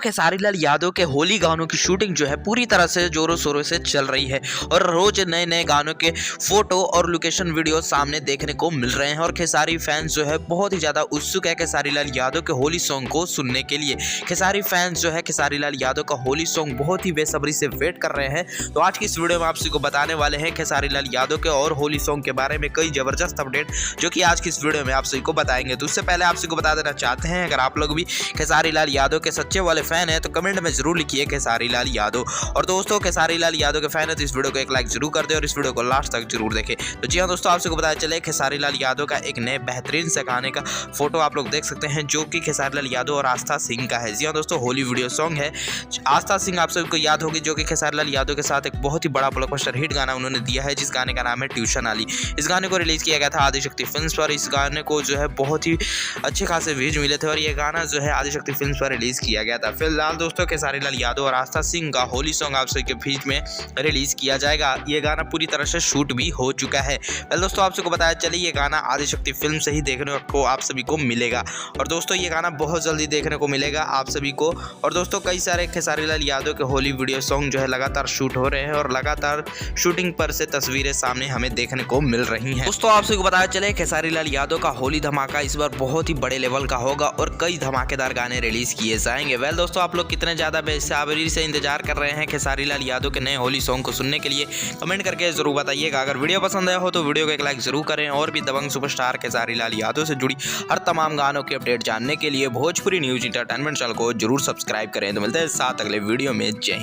खेसारी लाल यादव के होली गानों की शूटिंग जो है पूरी तरह से जोरों शोरों से चल रही है और रोज नए नए गानों के फोटो और लोकेशन वीडियो सामने देखने को मिल रहे हैं और खेसारी फैंस जो है बहुत ही ज्यादा उत्सुक है खेसारी लाल यादव के होली सॉन्ग को सुनने के लिए। खेसारी फैंस जो है खेसारी लाल यादव का होली सॉन्ग बहुत ही बेसब्री से वेट कर रहे हैं। तो आज की इस वीडियो में आप सभी को बताने वाले हैं खेसारी लाल यादव के और होली सॉन्ग के बारे में कई जबरदस्त अपडेट जो कि आज की इस वीडियो में आप सभी को बताएंगे। तो उससे पहले आप सभी को बता देना चाहते हैं, अगर आप लोग भी खेसारी लाल यादव के सच्चे वाले फैन है तो कमेंट में जरूर लिखिए खेसारी लाल यादव। और दोस्तों खेसारी लाल यादव के फैन है तो इस वीडियो को एक लाइक जरूर कर दे और इस वीडियो को लास्ट तक जरूर देखें। तो जी हाँ दोस्तों, आप सबको बताया चले खेसारी लाल यादव का एक नए बेहतरीन से गाने का फोटो आप लोग देख सकते हैं जो कि खेसारी लाल यादव और आस्था सिंह का है। जी हाँ दोस्तों, होली वीडियो सॉन्ग है। आस्था सिंह आप सबको याद होगी जो कि खेसारी लाल यादव के साथ एक बहुत ही बड़ा ब्लॉकबस्टर हिट गाना उन्होंने दिया है जिस गाने का नाम है ट्यूशन वाली। इस गाने को रिलीज किया गया था आदिशक्ति फिल्म्स पर। इस गाने को जो है बहुत ही अच्छे खासे व्यूज मिले थे और ये गाना जो है आदिशक्ति फिल्म्स पर रिलीज किया गया था। फिलहाल दोस्तों खेसारी लाल यादव और आस्था सिंह का होली सॉन्ग आप सभी के बीच में रिलीज किया जाएगा। ये गाना पूरी तरह से शूट भी हो चुका है। पहले दोस्तों आप सबको बताया चलिए ये गाना आदिशक्ति फिल्म से ही देखने को आप सभी को मिलेगा और दोस्तों ये गाना बहुत जल्दी देखने को मिलेगा आप सभी को। और दोस्तों कई सारे खेसारी लाल यादव के होली वीडियो सॉन्ग जो है लगातार शूट हो रहे हैं और लगातार शूटिंग पर से तस्वीरें सामने हमें देखने को मिल रही हैं। दोस्तों आप सभी को बताया चले खेसारी लाल यादव का होली धमाका इस बार बहुत ही बड़े लेवल का होगा और कई धमाकेदार गाने रिलीज किए जाएंगे। वेल दोस्तों आप लोग कितने ज्यादा बेसब्री से इंतजार कर रहे हैं खेसारी लाल यादव के नए होली सॉन्ग को सुनने के लिए कमेंट करके जरूर बताइएगा। अगर वीडियो पसंद आया हो तो वीडियो को एक लाइक जरूर करें और भी दबंग सुपरस्टार खेसारी लाल यादव से जुड़ी हर तमाम गानों की अपडेट जानने के लिए भोजपुरी न्यूज इंटरटेनमेंट चैनल को जरूर सब्सक्राइब करें। तो मिलते हैं साथ अगले वीडियो में। जय हिंद।